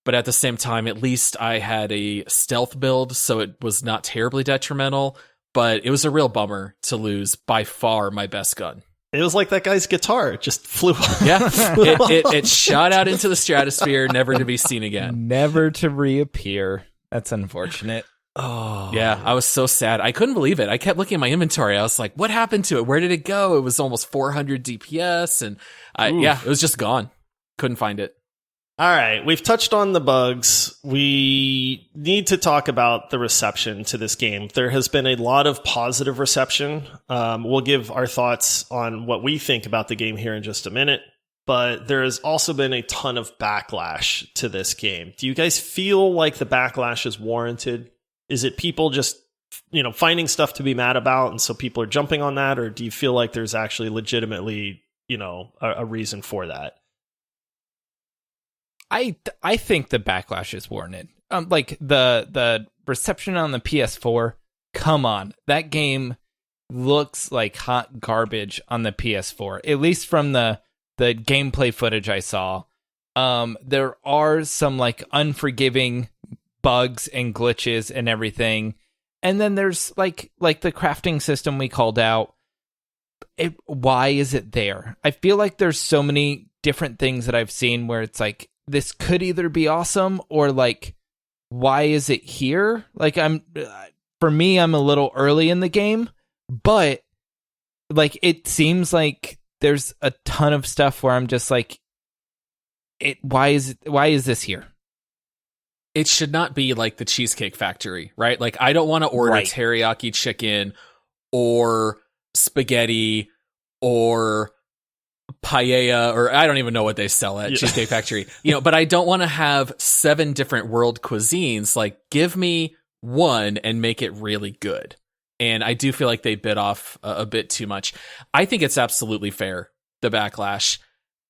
but at the same time, at least I had a stealth build, so it was not terribly detrimental, but it was a real bummer to lose by far my best gun. It was like that guy's guitar. It just flew off. Yeah, it shot out into the stratosphere, never to be seen again. Never to reappear. That's unfortunate. Oh, yeah, I was so sad. I couldn't believe it. I kept looking at my inventory. I was like, what happened to it? Where did it go? It was almost 400 DPS, and it was just gone. Couldn't find it. All right, we've touched on the bugs. We need to talk about the reception to this game. There has been a lot of positive reception. We'll give our thoughts on what we think about the game here in just a minute, but there has also been a ton of backlash to this game. Do you guys feel like the backlash is warranted? Is it people just, finding stuff to be mad about, and so people are jumping on that, or do you feel like there's actually legitimately, a reason for that? I think the backlash is warranted. Like the reception on the PS4, come on. That game looks like hot garbage on the PS4. At least from the gameplay footage I saw. There are some like unforgiving bugs and glitches and everything. And then there's like the crafting system we called out. Why is it there? I feel like there's so many different things that I've seen where it's like, this could either be awesome or like, why is it here? Like for me, I'm a little early in the game, but like, it seems like there's a ton of stuff where I'm just like, why is this here? It should not be like the Cheesecake Factory, right? Like, I don't want to order teriyaki chicken or spaghetti or paella, or I don't even know what they sell at Cheesecake Factory, but I don't want to have 7 different world cuisines. Like, give me one and make it really good. And I do feel like they bit off a bit too much. I think it's absolutely fair, the backlash.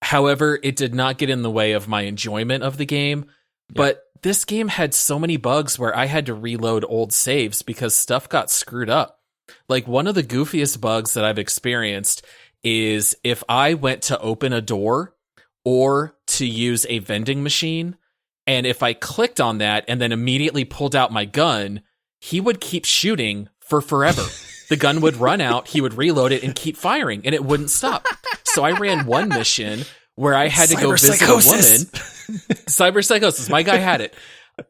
However, it did not get in the way of my enjoyment of the game. Yeah. But this game had so many bugs where I had to reload old saves because stuff got screwed up. Like, one of the goofiest bugs that I've experienced is if I went to open a door or to use a vending machine, and if I clicked on that and then immediately pulled out my gun, he would keep shooting for forever. The gun would run out, he would reload it and keep firing, and it wouldn't stop. So I ran one mission where I had to go visit a woman. Cyberpsychosis. My guy had it.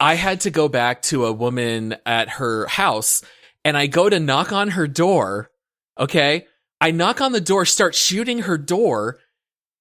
I had to go back to a woman at her house, and I go to knock on her door. Okay. I knock on the door, start shooting her door.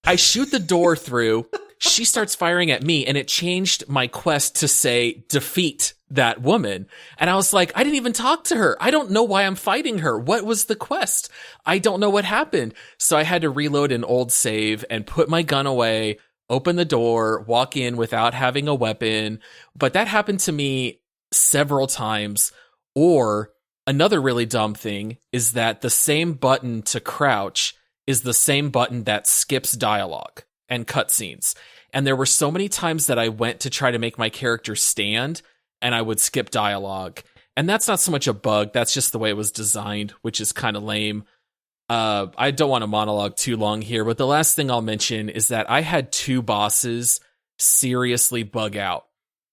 I shoot the door through. She starts firing at me, and it changed my quest to say, defeat that woman. And I was like, I didn't even talk to her. I don't know why I'm fighting her. What was the quest? I don't know what happened. So I had to reload an old save and put my gun away, open the door, walk in without having a weapon. But that happened to me several times. Or another really dumb thing is that the same button to crouch is the same button that skips dialogue and cutscenes. And there were so many times that I went to try to make my character stand and I would skip dialogue. And that's not so much a bug. That's just the way it was designed, which is kind of lame. I don't want to monologue too long here, but the last thing I'll mention is that I had 2 bosses seriously bug out.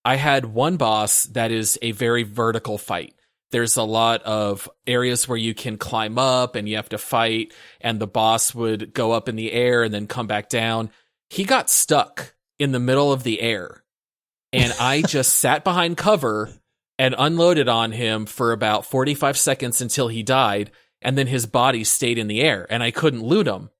I had one boss that is a very vertical fight. There's a lot of areas where you can climb up and you have to fight, and the boss would go up in the air and then come back down. He got stuck in the middle of the air, and I just sat behind cover and unloaded on him for about 45 seconds until he died, and then his body stayed in the air, and I couldn't loot him.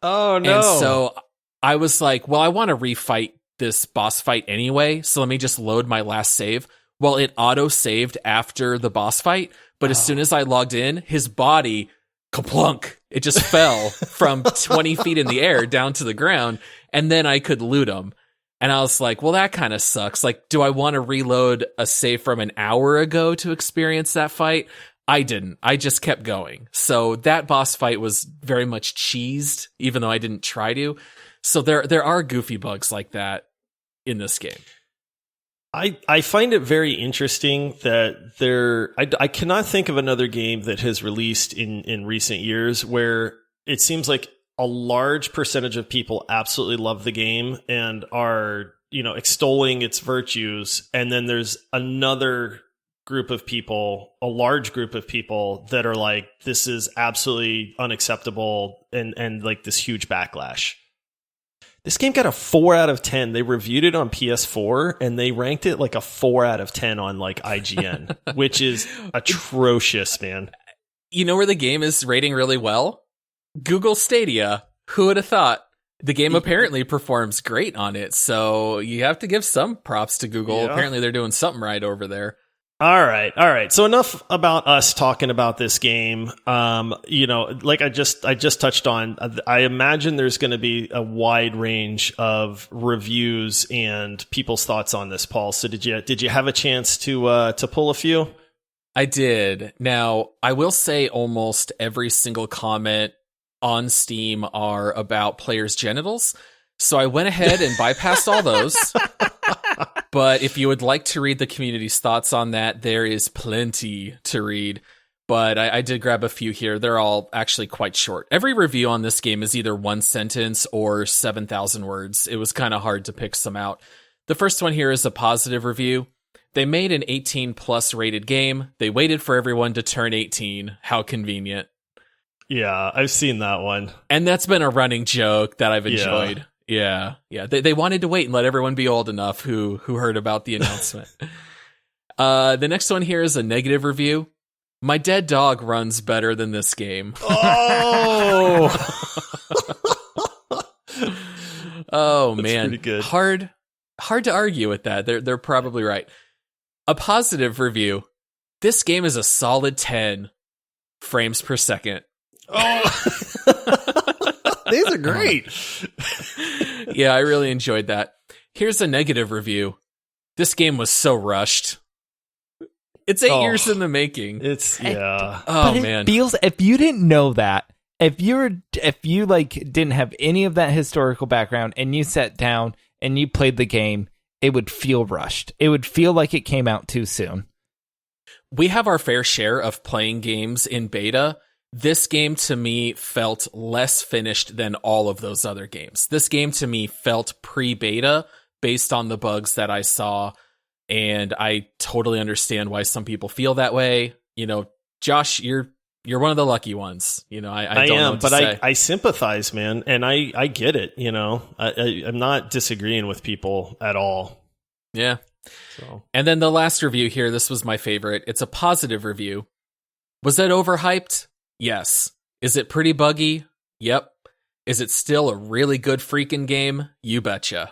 Oh, no. And so I was like, well, I want to refight this boss fight anyway, so let me just load my last save. Well, it auto-saved after the boss fight, but as soon as I logged in, his body, kaplunk, it just fell from 20 feet in the air down to the ground, and then I could loot him. And I was like, well, that kind of sucks. Like, do I want to reload a save from an hour ago to experience that fight? I didn't. I just kept going. So that boss fight was very much cheesed, even though I didn't try to. So there are goofy bugs like that in this game. I find it very interesting that I cannot think of another game that has released in recent years where it seems like a large percentage of people absolutely love the game and are, extolling its virtues. And then there's another group of people, a large group of people that are like, this is absolutely unacceptable, and like this huge backlash. This game got a 4 out of 10. They reviewed it on PS4 and they ranked it like a 4 out of 10 on like IGN, which is atrocious, man. You know where the game is rating really well? Google Stadia. Who would have thought? The game apparently performs great on it, so you have to give some props to Google. Yeah. Apparently they're doing something right over there. All right. So enough about us talking about this game. Like I just touched on, I imagine there's going to be a wide range of reviews and people's thoughts on this, Paul. So did you have a chance to pull a few? I did. Now, I will say almost every single comment on Steam are about players' genitals. So I went ahead and bypassed all those. But if you would like to read the community's thoughts on that, there is plenty to read. but I did grab a few here. They're all actually quite short. Every review on this game is either one sentence or 7,000 words. It was kind of hard to pick some out. The first one here is a positive review. They made an 18 plus rated game. They waited for everyone to turn 18. How convenient. Yeah, I've seen that one. And that's been a running joke that I've enjoyed. Yeah. They wanted to wait and let everyone be old enough who heard about the announcement. The next one here is a negative review. My dead dog runs better than this game. Oh, oh that's man, pretty good. Hard to argue with that. They're probably right. A positive review. This game is a solid 10 frames per second. Oh, these are great. Yeah, I really enjoyed that. Here's a negative review. This game was so rushed. It's 8 years in the making. It's yeah. Oh but man, it feels, if you didn't know that, if you like didn't have any of that historical background and you sat down and you played the game, it would feel rushed. It would feel like it came out too soon. We have our fair share of playing games in beta. This game to me felt less finished than all of those other games. This game to me felt pre-beta based on the bugs that I saw. And I totally understand why some people feel that way. You know, Josh, you're one of the lucky ones. You know, I don't know what to say. I sympathize, man, and I get it. You know, I'm not disagreeing with people at all. Yeah. So. And then the last review here, this was my favorite. It's a positive review. Was it overhyped? Yes. Is it pretty buggy? Yep. Is it still a really good freaking game? You betcha.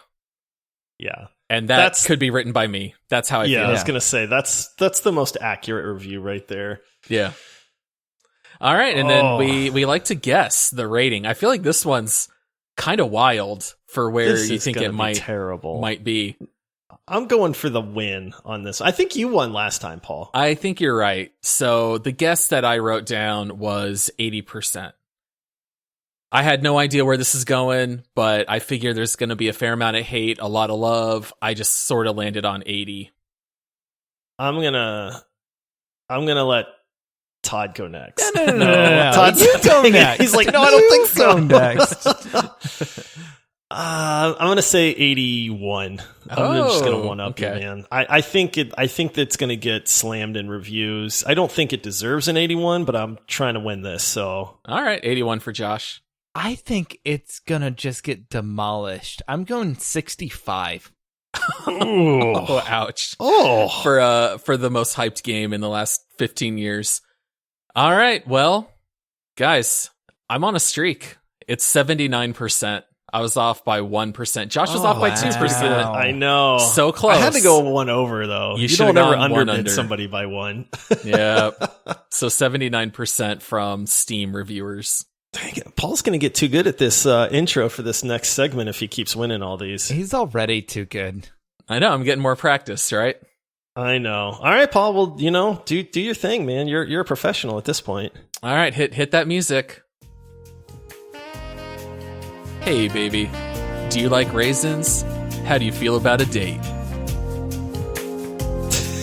Yeah. And that's could be written by me. That's how I feel. I was going to say, that's the most accurate review right there. Yeah. All right. And then we like to guess the rating. I feel like this one's kind of wild for where you think it might be. I'm going for the win on this. I think you won last time, Paul. I think you're right. So the guess that I wrote down was 80%. I had no idea where this is going, but I figure there's going to be a fair amount of hate, a lot of love. I just sort of landed on 80. I'm gonna let Todd go next. No. Todd's You go next. He's like, no, I don't think so. Go next. I'm gonna say 81. I'm just gonna one up you, man. I think that's gonna get slammed in reviews. I don't think it deserves an 81, but I'm trying to win this. So all right, 81 for Josh. I think it's gonna just get demolished. I'm going 65. Oh, ouch. Oh, for the most hyped game in the last 15 years. All right, well, guys, I'm on a streak. It's 79%. I was off by 1%. Josh was off by 2%. I know. So close. I had to go one over, though. You don't ever underbid somebody by one. Yeah. So 79% from Steam reviewers. Dang it. Paul's going to get too good at this intro for this next segment if he keeps winning all these. He's already too good. I know. I'm getting more practice, right? I know. All right, Paul. Well, do your thing, man. You're a professional at this point. All right. Hit that music. Hey, baby. Do you like raisins? How do you feel about a date?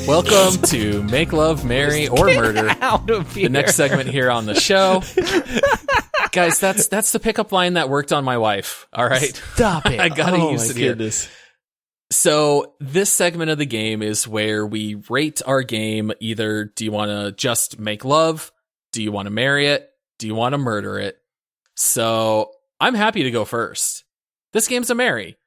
Welcome to Make Love, Marry, or Murder. Out of here. The next segment here on the show. Guys, that's the pickup line that worked on my wife. All right. Stop it. I gotta use it goodness. here. So this segment of the game is where we rate our game. Either do you want to just make love? Do you want to marry it? Do you want to murder it? So I'm happy to go first. This game's a marry.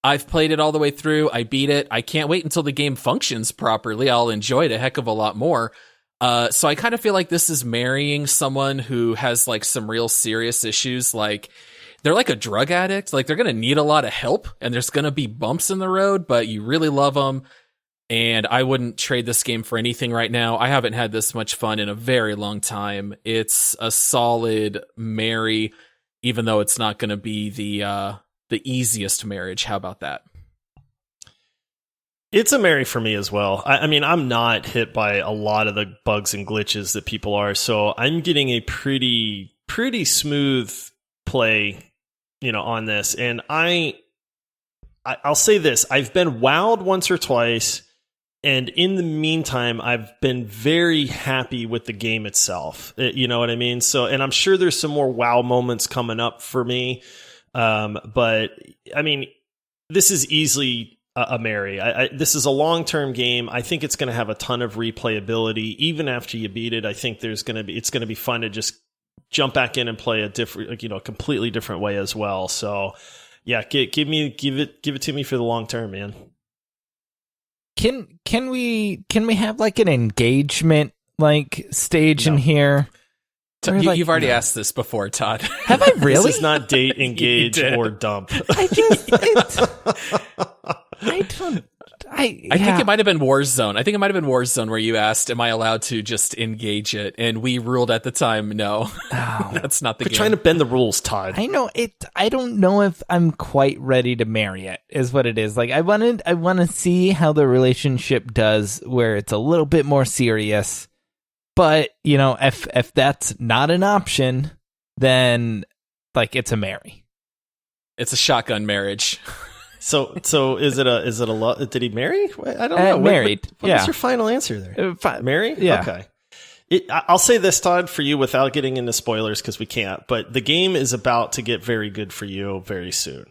I've played it all the way through. I beat it. I can't wait until the game functions properly. I'll enjoy it a heck of a lot more. So I kind of feel like this is marrying someone who has like some real serious issues. Like they're like a drug addict. Like they're going to need a lot of help and there's going to be bumps in the road, but you really love them. And I wouldn't trade this game for anything right now. I haven't had this much fun in a very long time. It's a solid marry, even though it's not going to be the easiest marriage. How about that? It's a marry for me as well. I mean, I'm not hit by a lot of the bugs and glitches that people are, so I'm getting a pretty smooth play, on this. And I'll say this: I've been wowed once or twice, And in the meantime, I've been very happy with the game itself. You know what I mean? So, and I'm sure there's some more wow moments coming up for me. But I mean, this is easily a Mary. This is a long-term game. I think it's going to have a ton of replayability. Even after you beat it, I think it's going to be fun to just jump back in and play a different, completely different way as well. So yeah, give it to me for the long term, man. Can we have like an engagement like stage in here? You've already asked this before, Todd. Have I really? This is not date, engage, or dump. I think it might have been Warzone. I think it might have been Warzone where you asked, am I allowed to just engage it? And we ruled at the time, no. Oh. That's not the game. We're trying to bend the rules, Todd. I know it. I don't know if I'm quite ready to marry it, is what it is. Like, I want to see how the relationship does where it's a little bit more serious. But, if that's not an option, then like it's a marry. It's a shotgun marriage. So is it a did he marry? I don't know. Married. What was your final answer there? Marry? Yeah. Okay. I'll say this, Todd, for you without getting into spoilers because we can't, but the game is about to get very good for you very soon.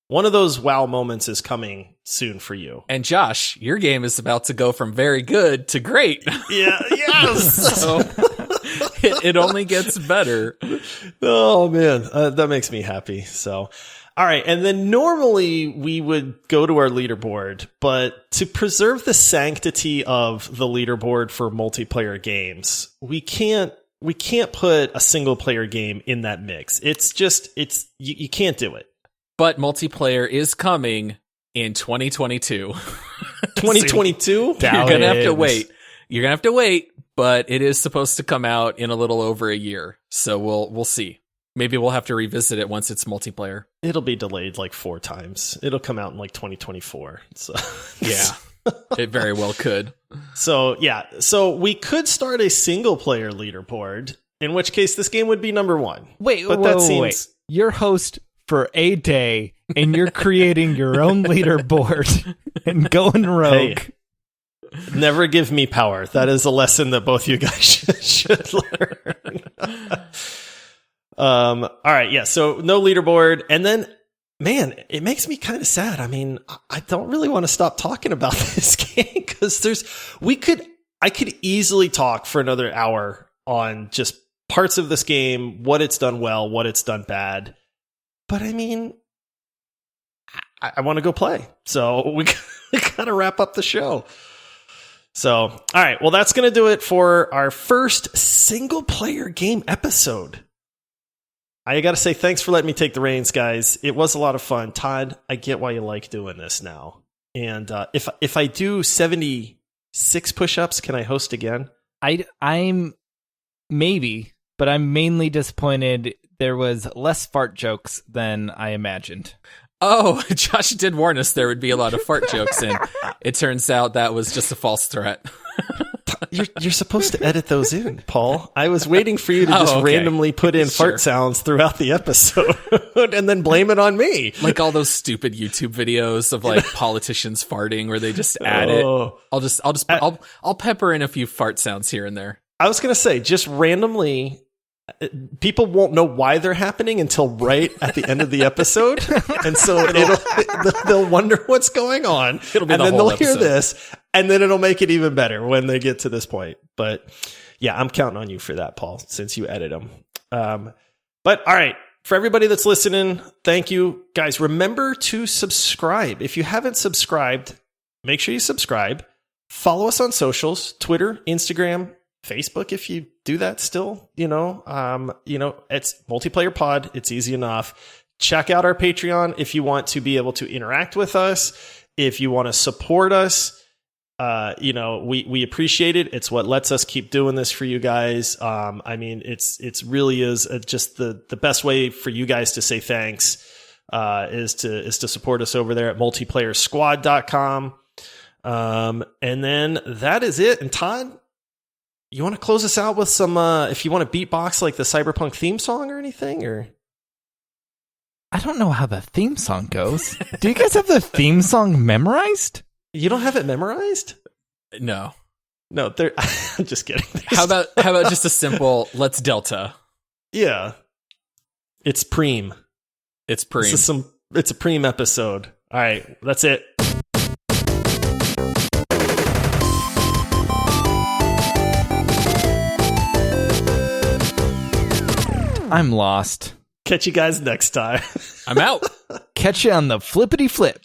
One of those wow moments is coming soon for you. And Josh, your game is about to go from very good to great. Yeah, yes. So it only gets better. Oh man, that makes me happy. So, all right. And then normally we would go to our leaderboard, but to preserve the sanctity of the leaderboard for multiplayer games, we can't put a single player game in that mix. You can't do it. But multiplayer is coming in 2022. 2022? You're going to have to wait. You're going to have to wait, but it is supposed to come out in a little over a year. So we'll see. Maybe we'll have to revisit it once it's multiplayer. It'll be delayed like 4 times. It'll come out in like 2024. So yeah, it very well could. So yeah, so we could start a single player leaderboard, in which case this game would be number 1. Wait. Your host for a day, and you're creating your own leaderboard and going rogue. Hey, never give me power. That is a lesson that both you guys should learn. All right, yeah, so no leaderboard. And then, man, it makes me kind of sad. I mean, I don't really want to stop talking about this game because I could easily talk for another hour on just parts of this game, what it's done well, what it's done bad. But I mean, I want to go play. So we got to wrap up the show. So, all right. Well, that's going to do it for our first single player game episode. I got to say thanks for letting me take the reins, guys. It was a lot of fun. Todd, I get why you like doing this now. And if I do 76 push-ups, can I host again? I'm maybe, but I'm mainly disappointed there was less fart jokes than I imagined. Oh, Josh did warn us there would be a lot of fart jokes, and it turns out that was just a false threat. You're supposed to edit those in, Paul. I was waiting for you to just randomly put in fart sounds throughout the episode and then blame it on me. Like all those stupid YouTube videos of like politicians farting where they just add it. I'll pepper in a few fart sounds here and there. I was going to say, just randomly, people won't know why they're happening until right at the end of the episode. And so they'll wonder what's going on. It'll be and the then whole they'll episode. hear this, and then it'll make it even better when they get to this point. But yeah, I'm counting on you for that, Paul, since you edit them. But all right, for everybody that's listening, thank you. Guys, remember to subscribe. If you haven't subscribed, make sure you subscribe. Follow us on socials, Twitter, Instagram, Facebook, if you do that still, it's Multiplayer Pod. It's easy enough. Check out our Patreon if you want to be able to interact with us. If you want to support us, we appreciate it. It's what lets us keep doing this for you guys. It's really is just the best way for you guys to say thanks, is to support us over there at multiplayersquad.com. And then that is it. And Todd, you want to close us out with some, if you want to beatbox like the Cyberpunk theme song or anything, or? I don't know how the theme song goes. Do you guys have the theme song memorized? You don't have it memorized? No. No, I'm just kidding. How about just a simple let's delta? Yeah. It's preem. It's preem. It's a preem episode. All right, that's it. I'm lost. Catch you guys next time. I'm out. Catch you on the flippity flip.